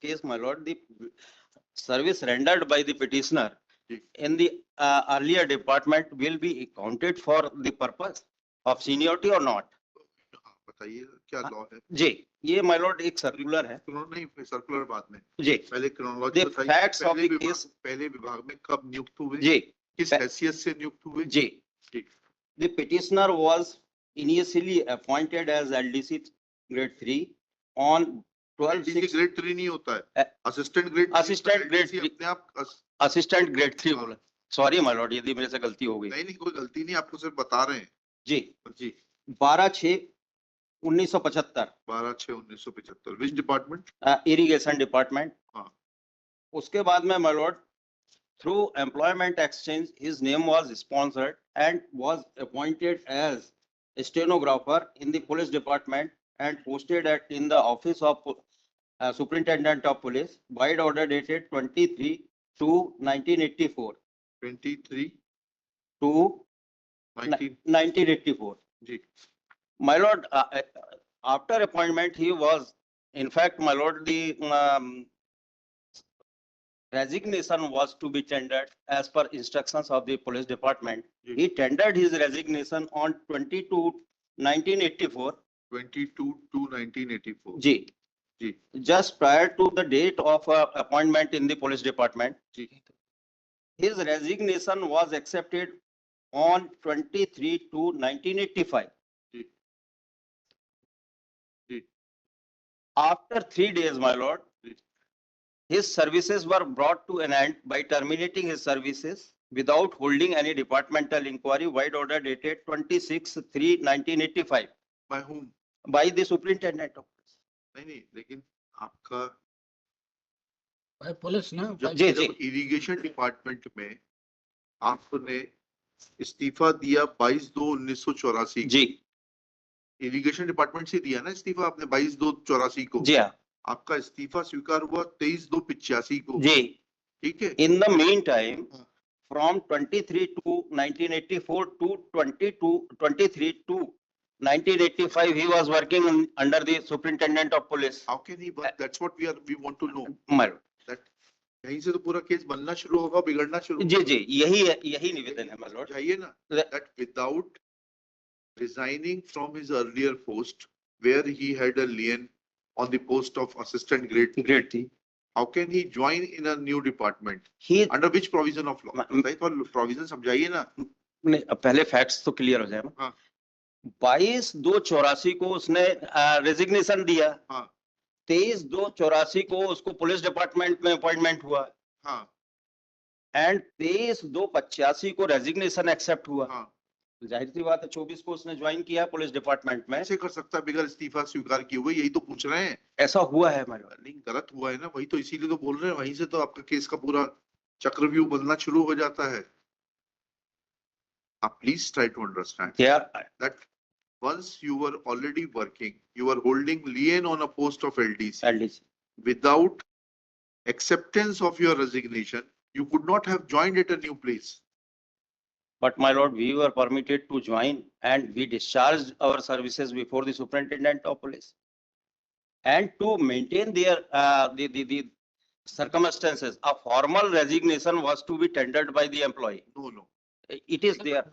case, my lord, the service rendered by the petitioner ji. in the earlier department will be accounted for the purpose of seniority or not? हाँ, बताइए क्या हाँ। Law है? जी, ये my lord एक circular है। नहीं, circular बाद में। जी, पहले क्रोनोलॉजी the बताइए। facts of the case। पहले विभाग में कब नियुक्त हुए? जी, किस हैसियत से नियुक्त हुए? जी, जी। the petitioner was initially appointed as LDC grade 3 on 12/6 grade 3 नहीं होता है, असिस्टेंट ग्रेड assistant grade 3 अपने आप assistant grade 3 हाँ। बोला। सॉरी my lord, यदि मेरे से गलती हो गई। नहीं, कोई गलती नहीं, आपको सिर्फ बता रहे हैं। जी, जी। 12/6/1975 12/6/1975 विच डिपार्टमेंट? Irrigation department. हाँ। उसके बाद में my lord, through employment exchange, his name was sponsored and was appointed as a stenographer in the police department and posted in the office of superintendent of police by order dated 23/2/1984 23 to 19 1984. Ji. My lord, after appointment, he was, in fact, my lord, the resignation was to be tendered as per instructions of the police department. Ji. He tendered his resignation on 22/1984. 22/2/1984 ji, ji. just prior to the date of appointment in the police department. Ji. His resignation was accepted on 23/2/1985. Ji. Ji. After 3 days, my lord, ji. his services were brought to an end by terminating his services without holding any departmental inquiry by order dated 26/3/1985 By whom? by the superintendent of police. नहीं, लेकिन आपका police ना जी, जी। जब irrigation department में आपने इस्तीफा दिया 22/2/1984 जी, irrigation department से दिया ना इस्तीफा आपने 22/2/84 को। जी हाँ, आपका इस्तीफा स्वीकार हुआ 23/2/85 को। जी। ठीक है। In the meantime, हाँ। from 23/2/1984 to 23/2/1985, he was working under the superintendent of police. How can he work? That's what we want to know. My lord. That यहीं से तो पूरा केस बनना शुरू होगा, बिगड़ना शुरू जी, जी, यही निवेदन है, my lord. चाहिए ना, that without resigning from his earlier post where he had a lien on the post of assistant grade 3, Grade 3. how can he join in a new department? He Under which provision of law? बताइए तो provision समझाइए ना। नहीं, पहले facts तो clear हो जाए ना। हाँ। 22/2/84 को उसने रेजिग्नेशन दिया। हाँ। 23/2/84 को उसको पुलिस डिपार्टमेंट में अपॉइंटमेंट हुआ। हाँ। एंड 23/2/85 को रेजिग्नेशन एक्सेप्ट हुआ। हाँ। जाहिर सी बात है 24 को उसने ज्वाइन किया पुलिस डिपार्टमेंट में। कैसे कर सकता है बिगर इस्तीफा स्वीकार किए हुए? यही तो पूछ रहे हैं। ऐसा हुआ है हमारे। नहीं, गलत हुआ है ना, वही तो इसीलिए तो बोल रहे हैं, वहीं से तो आपका केस का पूरा चक्रव्यूह बनना शुरू हो जाता है। Please try to understand that once you were already working, you were holding lien on a post of LDC. Without acceptance of your resignation, you could not have joined at a new place. But my lord, we were permitted to join and we discharged our services before the superintendent of police. And to maintain their the circumstances, a formal resignation was to be tendered by the employee. No. It is there.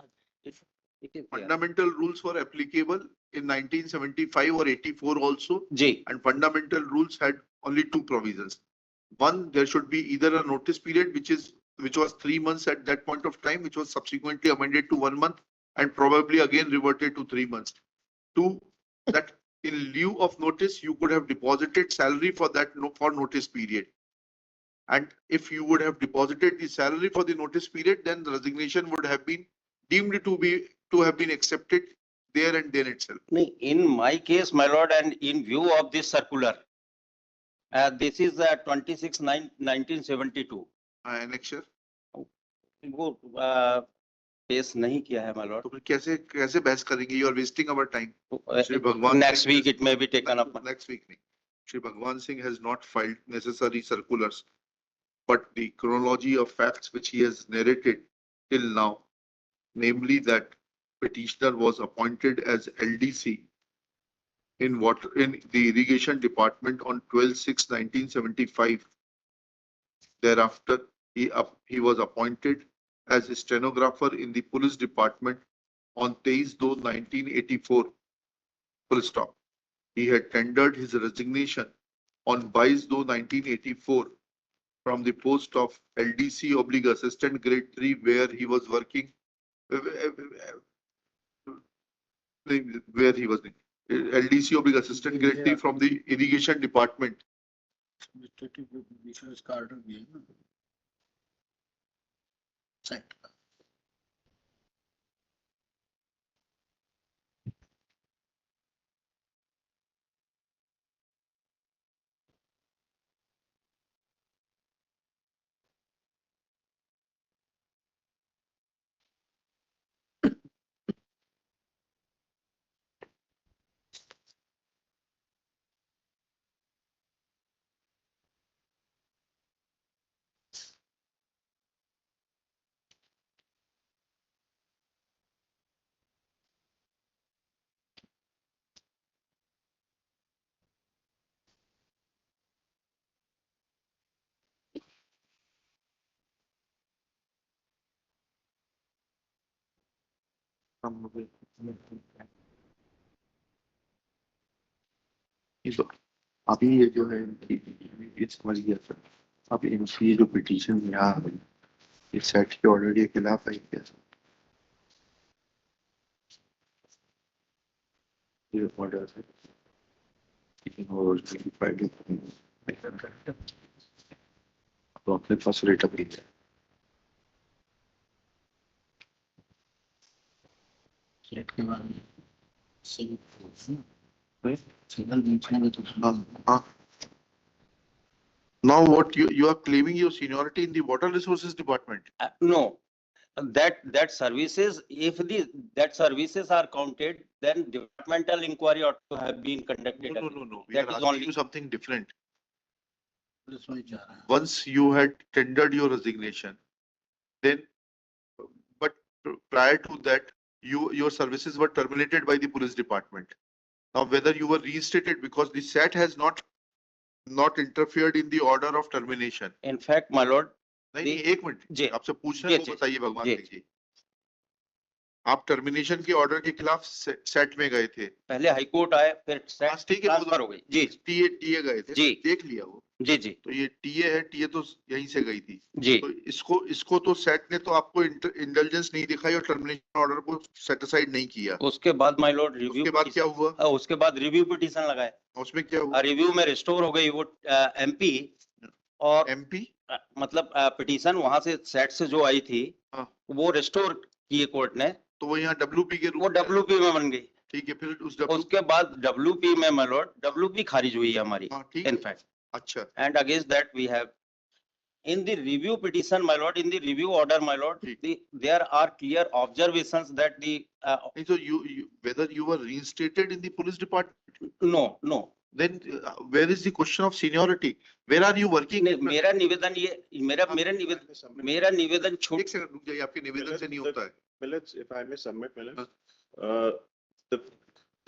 It is there. Fundamental rules were applicable in 1975 or 84 also. Ji. And fundamental rules had only two provisions. One, there should be either a notice period, which was 3 months at that point of time, which was subsequently amended to 1 month and probably again reverted to 3 months. Two, that in lieu of notice, you could have deposited salary for that for notice period. And if you would have deposited the salary for the notice period, then the resignation would have been deemed to have been accepted there and then itself. In my case, my lord, and in view of this circular, this is 26/9/1972. Annexure. वो पेश नहीं किया है, my lord. तो फिर कैसे बहस करेंगे? You are wasting our time. Shri Bhagwan Next Singh week it may be taken up. Next week नहीं. Shri Bhagwan Singh has not filed necessary circulars, but the chronology of facts which he has narrated till now, namely that petitioner was appointed as LDC in the irrigation department on 12/6/1975. Thereafter, he was appointed as a stenographer in the police department on 23/2/1984. Full stop. He had tendered his resignation on 22/2/1984 from the post of LDC / assistant grade 3 where he was working. Where he was LDC / assistant grade 3 from the irrigation department. अभी ये जो है ये समझ गया sir. अब इनकी जो पिटीशन यहाँ इस सेट के ऑर्डर के खिलाफ है क्या सर? ये ऑर्डर है तो अपने पास रेट अप है। Now what you are claiming your seniority in the water resources department? No, that services, if that services are counted, then departmental inquiry ought to have been conducted. No. We That are is asking only- you something different. Once you had tendered your resignation, then, but prior to that, your services were terminated by the police department. Now, whether you were reinstated because the SAT has not interfered in the order of termination. In fact, my lord, नहीं, एक minute जी, आपसे पूछ रहे हैं, जी, वो बताइए भगवान जी। जी। आप टर्मिनेशन के ऑर्डर के खिलाफ सेट में गए थे। पहले हाईकोर्ट आए, फिर बस ठीक है, ट्रांसफर हो गई। जी टीए गए थे, जी। देख लिया वो। जी। तो ये टीए है, टीए तो यहीं से गई थी। जी। तो इसको तो सेट ने तो आपको इंटेलिजेंस नहीं दिखाई और टर्मिनेशन ऑर्डर को सेटिसाइड नहीं किया। उसके बाद माय लॉर्ड रिव्यू, उसके बाद क्या हुआ? उसके बाद रिव्यू पिटीशन लगाए। उसमें क्या हुआ? रिव्यू में रिस्टोर हो गई वो एमपी और एमपी मतलब पिटीशन वहां से सेट से जो आई थी वो रिस्टोर किए कोर्ट ने, तो वो यहाँ डब्ल्यूपी के रूप वो डब्ल्यूपी में बन गई। ठीक है, फिर उसके बाद डब्ल्यूपी में माय लॉर्ड डब्ल्यूपी खारिज हुई है हमारी। इनफैक्ट अच्छा, and against that we have in the review petition, my lord, in the review order, my lord, there are clear observations that the so whether you were reinstated in the police department? No. Then where is the question of seniority? Where are you working? मेरा निवेदन ये मेरा निवेदन छोड़। एक second रुक जाइए, आपके निवेदन से नहीं होता है। Millets, if I may submit, Millets,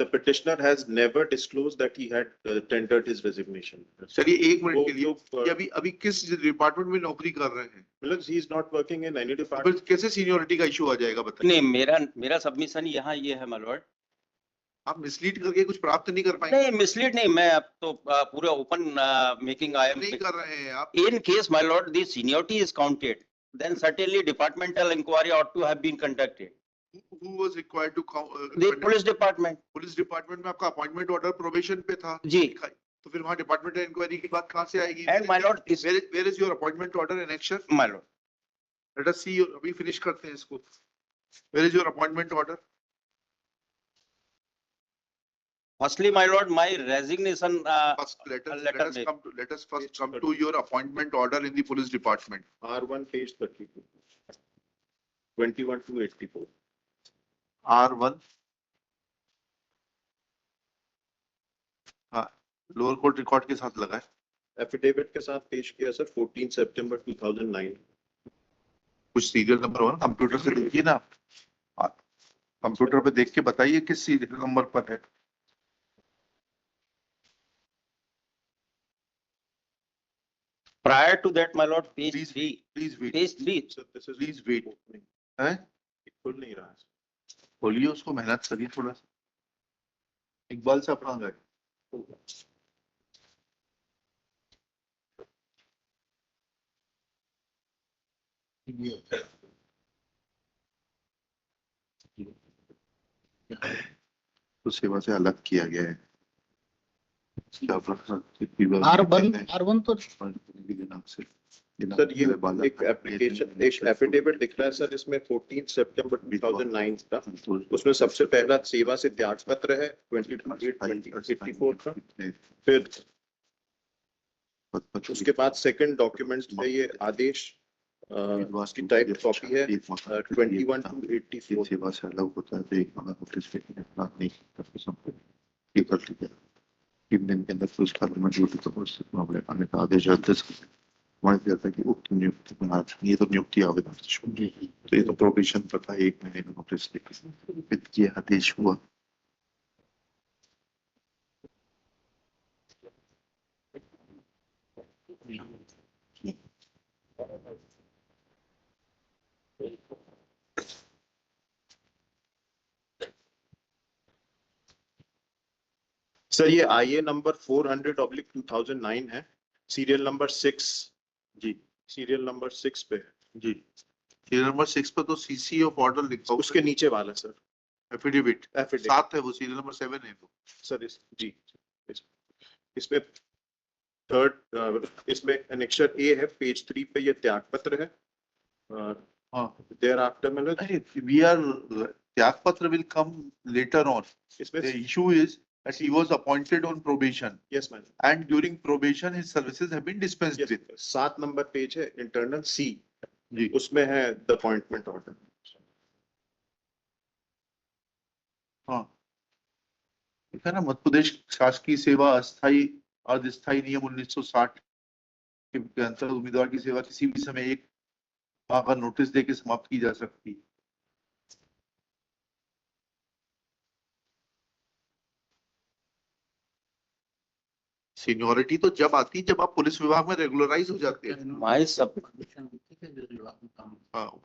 the petitioner has never disclosed that he had tendered his resignation. चलिए एक मिनट के लिए, वो- ये अभी किस डिपार्टमेंट में नौकरी कर रहे हैं? Millets, he is not working in any फिर department. कैसे सीनियोरिटी का इशू आ जाएगा बताइए? नहीं, मेरा सबमिशन यहाँ ये है माय लॉर्ड। आप मिसलीड करके कुछ प्राप्त नहीं कर पाएंगे? नहीं, मिसलीड नहीं, मैं अब तो पूरे ओपन मेकिंग आई एम नहीं कर रहे हैं आप। in case my lord the seniority is counted, then certainly departmental inquiry ought to have been conducted. Who was required to The police department. Police department में आपका अपॉइंटमेंट ऑर्डर प्रोबेशन पे था जी। तो फिर वहाँ डिपार्टमेंटल इंक्वायरी की बात कहाँ से आएगी? And my lord is where is your appointment order in action? my lord. Let us see, अभी फिनिश करते हैं इसको। Where is your appointment order? Firstly, my lord, my resignation. First, let letter us make. let us first come to your appointment order in the police department. R1 page 32. 21 to 84. R1. हाँ, lower court record के साथ लगा है। Affidavit के साथ पेश किया sir 14 September 2009. कुछ सीरियल नंबर हो ना, कंप्यूटर से देखिए ना, कंप्यूटर पे देख के बताइए किस सीरियल नंबर पर है। Prior to that, my lord, page Please- 3, Please wait, page 3. Sir, this is. Please wait. हैं? खुल नहीं रहा है. बोलिए उसको, मेहनत करिए थोड़ा सा। इकबाल साहब कहाँ गए? तो सेवा से अलग किया गया है। R1 तो सर ये एक एप्लीकेशन, एक एफिडेविट दिख रहा है सर, इसमें 14 सितंबर 2009 का, उसमें सबसे पहला सेवा से त्याग पत्र है 2024 का, फिर उसके बाद सेकंड डॉक्यूमेंट्स है ये आदेश की टाइप कॉपी है 21/2/84। सेवा से अलग होता है तो एक नोटिस नहीं ये कर लिया 3 दिन के अंदर फिर उसका ड्यूटी तो मामले आने का आदेश हमारे कहता है कि उक्त नियुक्ति बना, ये तो नियुक्ति आवेदन तो ये तो प्रोबेशन पता है 1 महीने का नोटिस लेके ये आदेश हुआ। सर ये IA नंबर 400/2009 है, सीरियल नंबर 6 जी सीरियल नंबर 6 पे है। जी सीरियल नंबर 6 पर तो सीसी ऑफ ऑर्डर लिखा हुआ उसके नीचे वाला सर एफिडेविट एफिडेविट 7 है, वो सीरियल नंबर 7 है तो सर जी इसमें थर्ड इसमें एनेक्सर A है, पेज 3 पे ये त्याग पत्र है। हाँ देयर आफ्टर मतलब वी आर त्याग पत्र will come later on. इसमें The issue is that he was appointed on probation yes ma'am and during probation his services have been dispensed with. 7 number page है इंटरनल C, जी उसमें है the appointment order. हाँ ठीक है ना, मध्य प्रदेश शासकीय सेवा अस्थायी अस्थायी नियम 1960 के अंतर्गत उम्मीदवार की सेवा किसी भी समय 1 माह का नोटिस देके समाप्त की जा सकती है। सीनियोरिटी तो जब आती है जब आप पुलिस विभाग में रेगुलराइज हो जाते हैं। My sub, हाँ,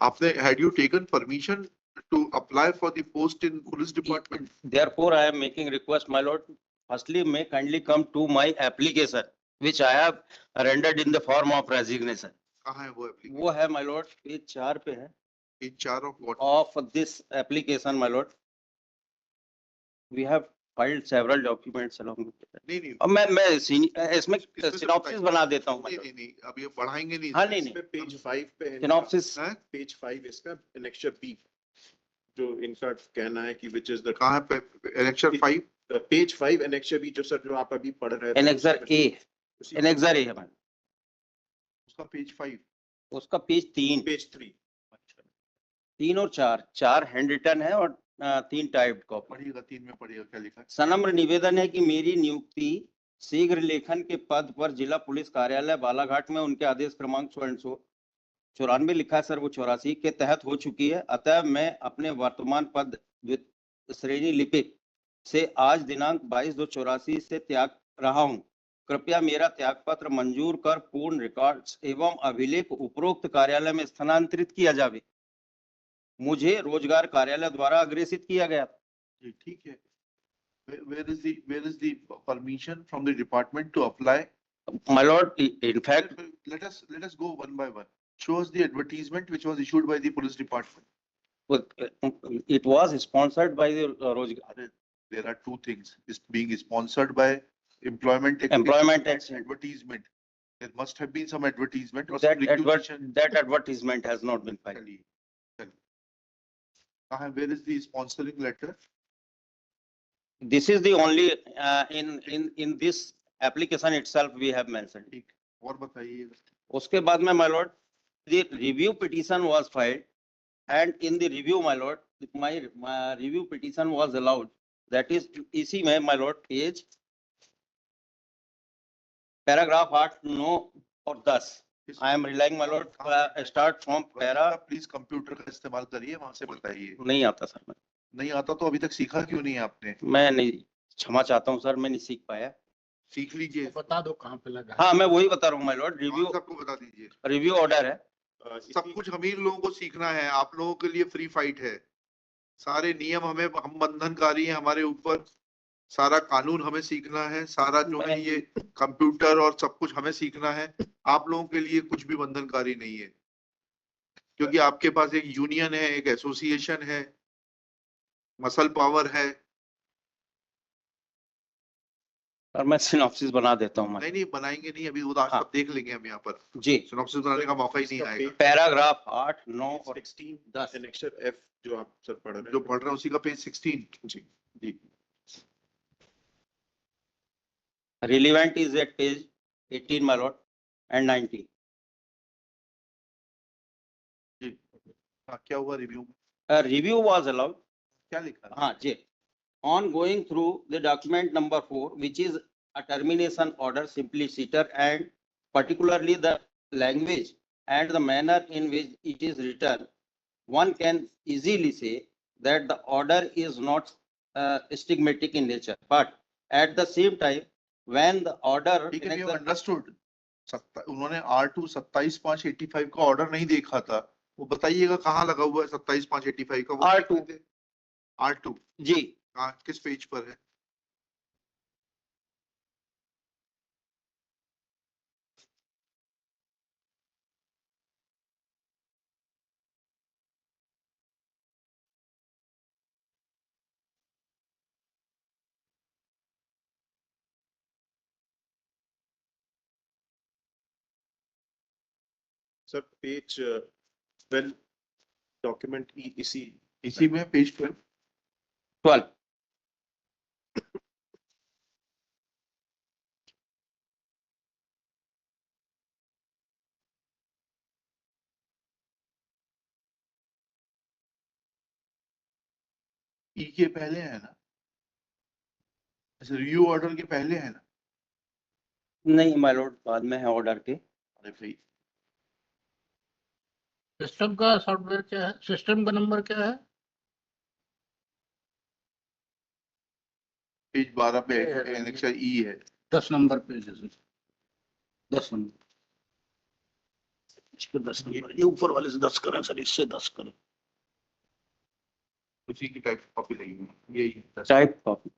आपने had you taken permission to apply for the post in police department? therefore I am making request, my lord. Firstly, may kindly come to my application, which I have rendered in the form of resignation. कहाँ है वो application? वो है, my lord, page 4 पे है, In charge of what? of this application, my lord. We have filed several documents along with it. नहीं नहीं अब मैं इसमें इसमें से सिनॉप्सिस बना देता हूँ, नहीं नहीं नहीं, अब ये बढ़ाएंगे नहीं। हाँ नहीं इसमें पेज 5 पे है सिनॉप्सिस हैं? पेज 5 इसका एनेक्सर B, जो इनका कहना है कि which is the कहाँ पे election 5? पेज 5 एनेक्सर B, जो सर जो आप अभी पढ़ रहे थे एनेक्सर A, उसी एनेक्सर A है मैम, उसका पेज 5। उसका पेज 3, पेज 3 3 और 4 हैंड रिटन है और 3 टाइप्ड कॉपी। पढ़िएगा 3 में पढ़िएगा क्या लिखा है। सनम्र निवेदन है कि मेरी नियुक्ति शीघ्र लेखन के पद पर जिला पुलिस कार्यालय बालाघाट में उनके आदेश क्रमांक 94 लिखा है सर, वो 84 के तहत हो चुकी है। अतः मैं अपने वर्तमान पद श्रेणी लिपिक से आज दिनांक 22/2/84 से त्याग रहा हूं। कृपया मेरा त्याग पत्र मंजूर कर पूर्ण रिकॉर्ड्स एवं अभिलेख उपरोक्त कार्यालय में स्थानांतरित किया जावे। मुझे रोजगार कार्यालय द्वारा अग्रेसित किया गया था। जी ठीक है। Where is the permission from the department to apply? My lord, in fact, Let us go one by one. Show us the advertisement which was issued by the police department. it was sponsored by the Rozgar. There are 2 things. It's being sponsored by employment. Employment Act. Advertisement. There must have been some advertisement or That some requisition. that advertisement has not been filed. चलिए, चलिए। कहाँ है? Where is the sponsoring letter? This is the only in this application itself we have mentioned. ठीक, और बताइए। उसके बाद में my lord, the review petition was filed and in the review my lord, my review petition was allowed. That is इसी में my lord page paragraph 8, 9 और 10. I am relying my lord, start from para. Please computer का इस्तेमाल करिए, वहां से बताइए। नहीं आता सर, मैं नहीं आता तो अभी तक सीखा क्यों नहीं आपने? मैं नहीं, क्षमा चाहता हूँ सर, मैं नहीं सीख पाया। सीख लीजिए। बता दो कहाँ पे लगा है। हाँ मैं वही बता रहा हूँ माय लॉर्ड, रिव्यू सबको बता दीजिए। रिव्यू ऑर्डर है। सब कुछ अमीर लोगों को सीखना है, आप लोगों के लिए फ्री फाइट है। सारे नियम हम बंधनकारी हैं हमारे ऊपर, सारा कानून हमें सीखना है, सारा जो है ये कंप्यूटर और सब कुछ हमें सीखना है। आप लोगों के लिए कुछ भी बंधनकारी नहीं है, क्योंकि आपके पास एक यूनियन है, एक एसोसिएशन है, मसल पावर है। और मैं सिनॉप्सिस बना देता हूँ नहीं बनाएंगे नहीं, अभी वो आज हाँ। सब देख लेंगे हम यहाँ पर। जी सिनॉप्सिस बनाने का मौका ही नहीं आएगा। पैराग्राफ 8, 9 और 16 10 एनेक्सर एफ जो आप सर पढ़ रहे हैं। जो पढ़ रहे हैं उसी का पेज 16। जी जी relevant is at page 18 my lord and 19. हाँ, क्या हुआ रिव्यू में? A review was allowed. क्या लिखा है? हाँ जी, on going through the document number 4 which is a termination order simpliciter and particularly the language and the manner in which it is written, one can easily say that the order is not stigmatic in nature, but at the same time when the order ठीक है, annexer- understood. उन्होंने R2 27/585 का order नहीं देखा था, वो बताइएगा कहाँ लगा हुआ है 27/585 का? वो R2 R2 जी कहाँ, किस पेज पर है? सर पेज 12 डॉक्यूमेंट इसी में पेज 12। 12 ई के पहले है ना? अच्छा, रिव्यू ऑर्डर के पहले है ना? नहीं माय लॉर्ड, बाद में है ऑर्डर के। अरे भाई, सिस्टम का सॉफ्टवेयर क्या है, सिस्टम का नंबर क्या है? पेज 12 पे एनेक्सर ई है। 10 नंबर पेज है। 10 नंबर, इस पे 10 नंबर, ये ऊपर वाले से 10 करें सर, इससे 10 करें। उसी की टाइप कॉपी लगेगी, यही टाइप कॉपी।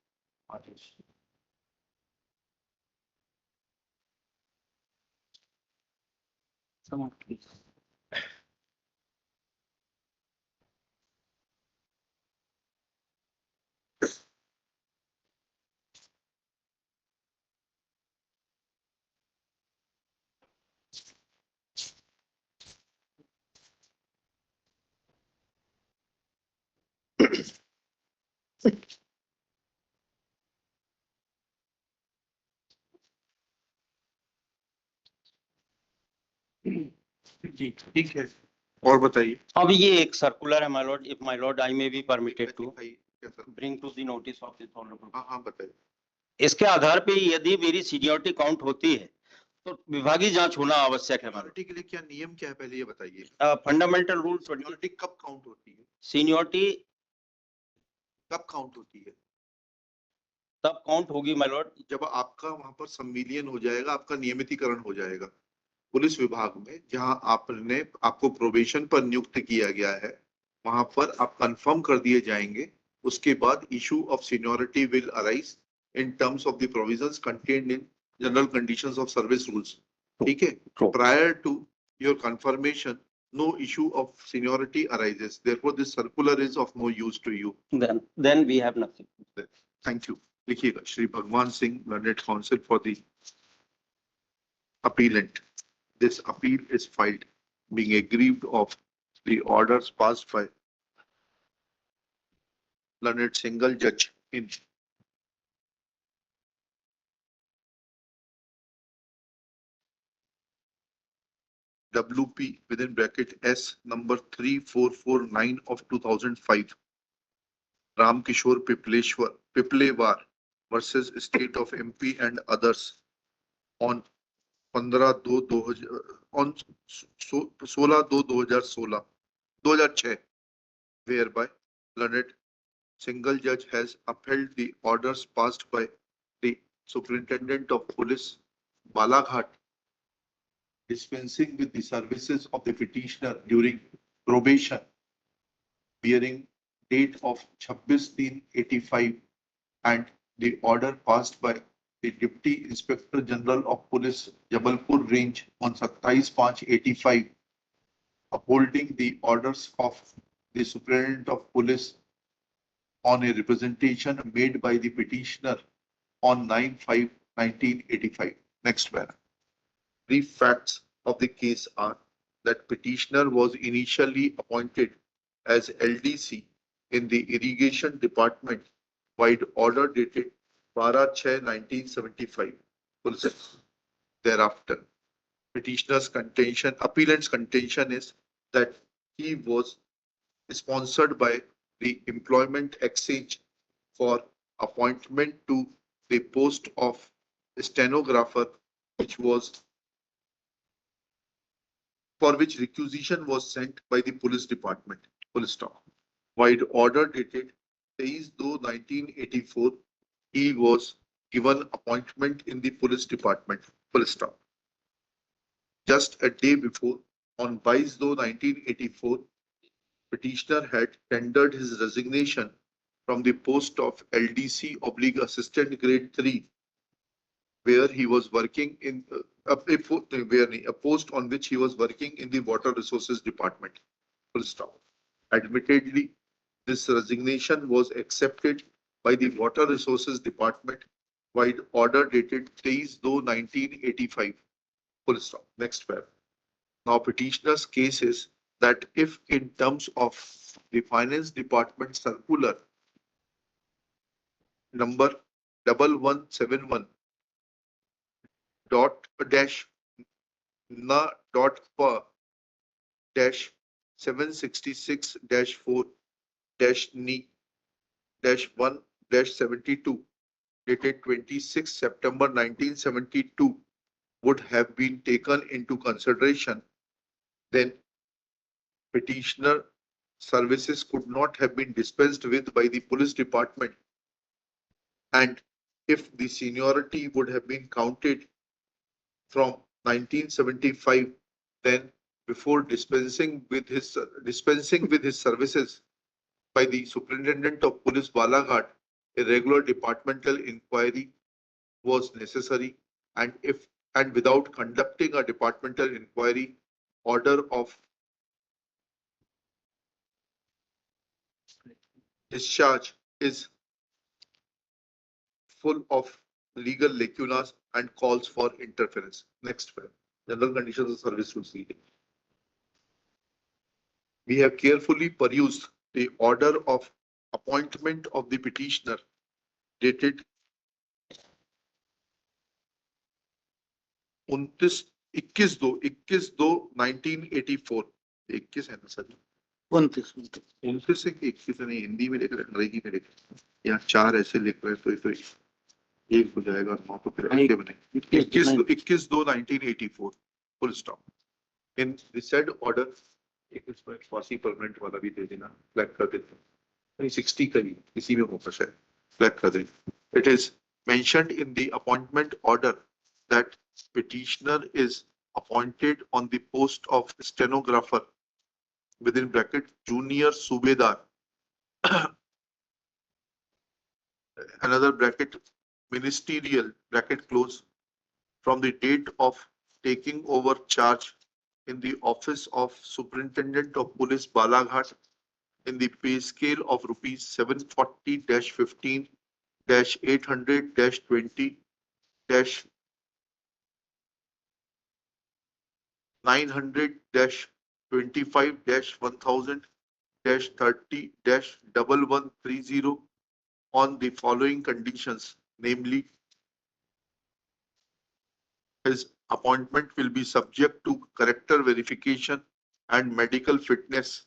जी ठीक है, और बताइए। अब ये एक सर्कुलर है my lord, if my lord I may be permitted to दिखाइए, क्या sir? Bring to the notice of this honourable. हाँ हाँ बताइए। इसके आधार पे यदि मेरी सीनियरिटी काउंट होती है तो विभागीय जांच होना आवश्यक है। सिक्योरिटी के लिए क्या नियम क्या है, पहले ये बताइए। फंडामेंटल रूल सिक्योरिटी कब काउंट होती है? सीनियरिटी कब काउंट होती है? तब काउंट होगी माय लॉर्ड जब आपका वहां पर सम्मिलियन हो जाएगा, आपका नियमितीकरण हो जाएगा पुलिस विभाग में, जहां आपको प्रोबेशन पर नियुक्त किया गया है, वहां पर आप कंफर्म कर दिए जाएंगे। उसके बाद issue of seniority will arise in terms of the provisions contained in general conditions of service rules. ठीक है, prior to your confirmation no issue of seniority arises, therefore this circular is of no use to you. then we have nothing. Thank you. लिखिएगा, श्री भगवान Singh, learned counsel for the appellant. This appeal is filed being aggrieved of the orders passed by learned single judge in WP within bracket S number 3449 of 2005. Ram Kishore Piplewar versus State of MP and others on 16/2/2016, whereby learned single judge has upheld the orders passed by the Superintendent of Police Balaghat dispensing with the services of the petitioner during probation bearing date of 26/3/85 and the order passed by the Deputy Inspector General of Police Jabalpur Range on 27/5/85 upholding the orders of the Superintendent of Police on a representation made by the petitioner on 9/5/1985. Next paragraph. Brief facts of the case are that petitioner was initially appointed as LDC in the Irrigation Department wide order dated 12/6/1975. Full stop. Thereafter, appellant's contention is that he was sponsored by the Employment Exchange for appointment to the post of stenographer, for which requisition was sent by the police department. Full stop. Wide order dated 23/2/1984, he was given appointment in the police department. Full stop. Just a day before, on 22/2/1984, petitioner had tendered his resignation from the post of LDC / Assistant Grade 3, where he was working in a post on which he was working in the Water Resources Department. Full stop. Admittedly, this resignation was accepted by the Water Resources Department wide order dated 23/2/1985. Full stop. Next paragraph. Now petitioner's case is that if in terms of the Finance Department circular number 1171 dot dash na dot per dash 766 dash 4 dash ni dash 1 dash 72 dated 26 September 1972 would have been taken into consideration, then petitioner services could not have been dispensed with by the police department, and if the seniority would have been counted from 1975, then before dispensing with his services by the Superintendent of Police Balaghat, a regular departmental inquiry was necessary, and without conducting a departmental inquiry, order of discharge is full of legal lacunas and calls for interference. Next paragraph. General conditions of service proceeding. We have carefully perused the order of appointment of the petitioner dated 21/2/1984. 21 है ना sir? 29 29 से 21 नहीं, हिंदी में लिख रहे हैं, अंग्रेजी में लिख रहे हैं। यहाँ 4 ऐसे लिख रहे हैं, तो एक हो जाएगा, 9 तो फिर ऐसे बने। 21/2/1984. Full stop. In the said order, एक इसमें फांसी परमानेंट वाला भी दे देना, फ्लैग कर देते हैं। नहीं 60 का ही इसी में होगा शायद, फ्लैग कर दें। It is mentioned in the appointment order that petitioner is appointed on the post of stenographer within bracket junior subedar, another bracket ministerial bracket close, from the date of taking over charge in the office of Superintendent of Police Balaghat in the pay scale of rupees 740-15-825-1000-30-1130 on the following conditions, namely, his appointment will be subject to character verification and medical fitness.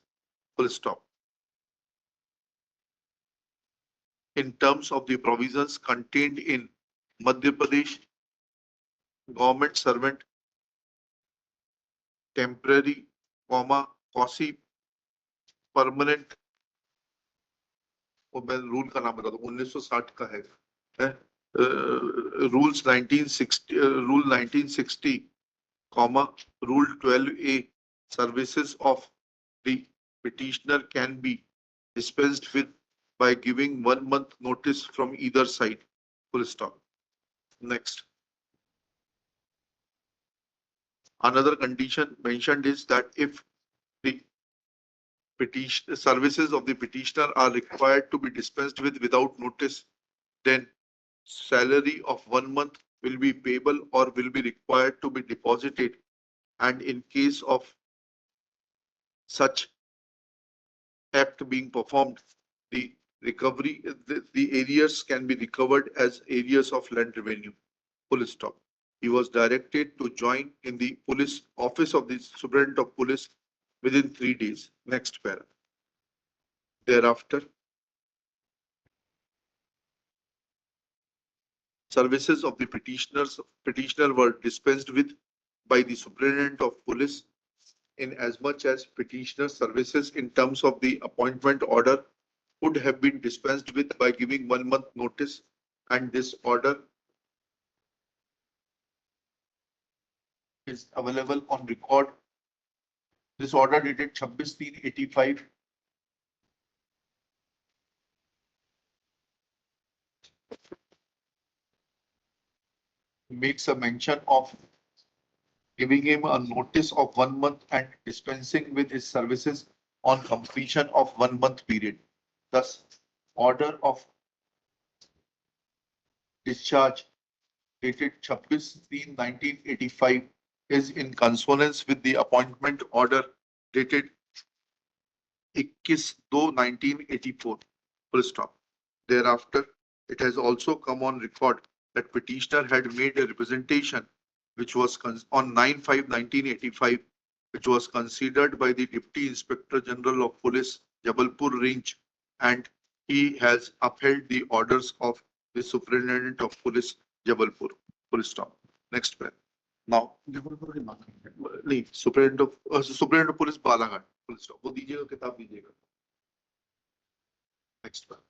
Full stop. In terms of the provisions contained in Madhya Pradesh Government Servant Temporary, quasi permanent, वो मैं rule का नाम बता दूं, 1960 का है rules 1960, rule 1960, comma, rule 12A, services of the petitioner can be dispensed with by giving 1 month notice from either side. Full stop. Next. Another condition mentioned is that if the petition services of the petitioner are required to be dispensed with without notice, then salary of 1 month will be payable or will be required to be deposited. And in case of such act being performed, the recovery, the areas can be recovered as areas of land revenue. Full stop. He was directed to join in the police office of the Superintendent of Police within 3 days. Next para. Thereafter, services of the petitioner were dispensed with by the Superintendent of Police in as much as petitioner services in terms of the appointment order would have been dispensed with by giving 1 month notice, and this order is available on record. This order dated 26/3/85 makes a mention of giving him a notice of 1 month and dispensing with his services on completion of 1 month period. Thus, order of discharge dated 26/3/1985 is in consonance with the appointment order dated 21/2/1984. Full stop. Thereafter, it has also come on record that petitioner had made a representation which was on 9/5/1985, which was considered by the Deputy Inspector General of Police, Jabalpur Range, and he has upheld the orders of the Superintendent of Police, Jabalpur. Full stop. Next paragraph. Now, नहीं, Superintendent of Police Balaghat. Full stop. वो दीजिएगा, किताब दीजिएगा. Next paragraph.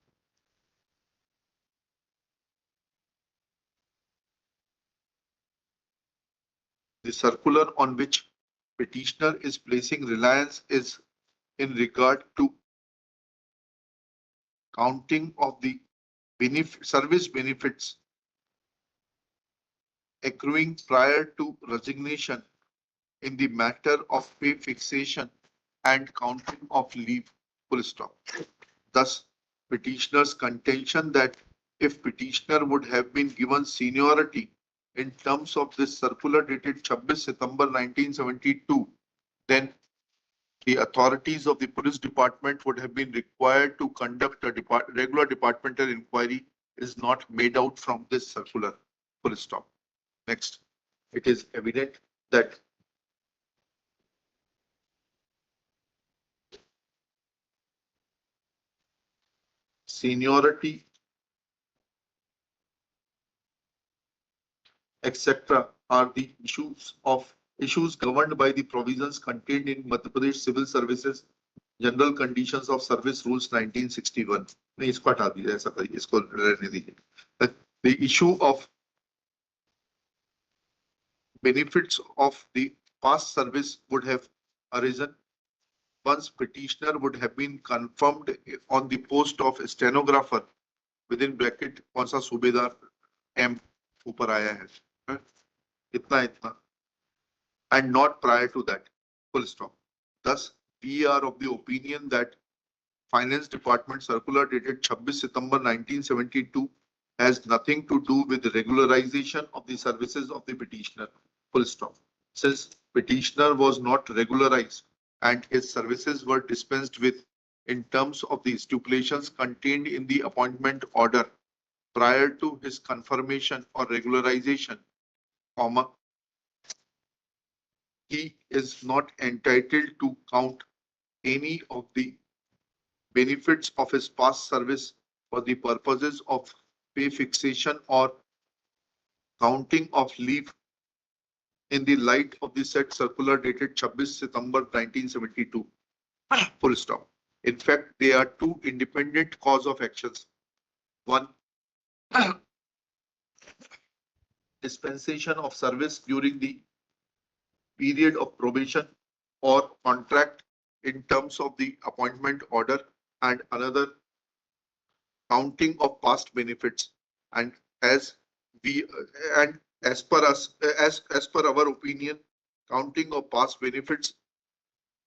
The circular on which petitioner is placing reliance is in regard to counting of the service benefits accruing prior to resignation in the matter of pay fixation and counting of leave. Full stop. Thus, petitioner's contention that if petitioner would have been given seniority in terms of this circular dated 26/9/1972, then the authorities of the police department would have been required to conduct a regular departmental inquiry is not made out from this circular. Full stop. Next, it is evident that seniority, etc. are the issues governed by the provisions contained in Madhya Pradesh Civil Services General Conditions of Service Rules 1961. नहीं, इसको हटा दीजिए, ऐसा करिए, इसको रहने दीजिए. The issue of benefits of the past service would have arisen once petitioner would have been confirmed on the post of stenographer within bracket कौन सा सूबेदार M ऊपर आया है, इतना and not prior to that. Full stop. Thus, we are of the opinion that Finance Department circular dated 26/9/1972 has nothing to do with the regularization of the services of the petitioner. Full stop. Since petitioner was not regularized and his services were dispensed with in terms of the stipulations contained in the appointment order prior to his confirmation or regularization, comma, he is not entitled to count any of the benefits of his past service for the purposes of pay fixation or counting of leave in the light of the said circular dated 26/9/1972. Full stop. In fact, they are two independent cause of actions. One, dispensation of service during the period of probation or contract in terms of the appointment order, and another counting of past benefits. And as we, and as per us, as per our opinion, counting of past benefits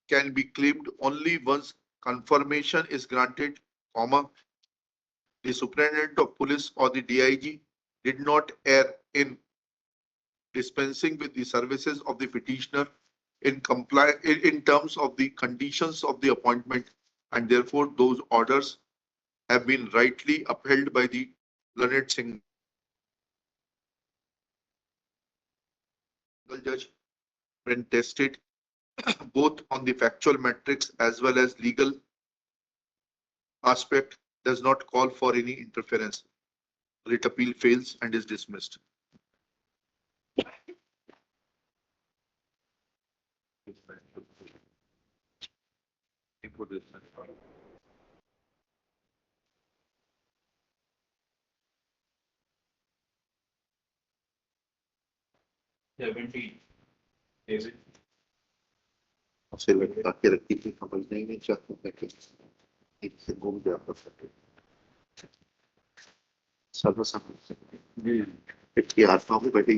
can be claimed only once confirmation is granted, comma, the superintendent of police or the DIG did not err in dispensing with the services of the petitioner in terms of the conditions of the appointment, and therefore those orders have been rightly upheld by the learned single judge when tested both on the factual metrics as well as legal aspect does not call for any interference. Writ appeal fails and is dismissed. सिर में आके रखी थी, समझ नहीं चाहता कि इससे घूम गया कर सके सर्व समझ सकते हैं। हाथों में बैठी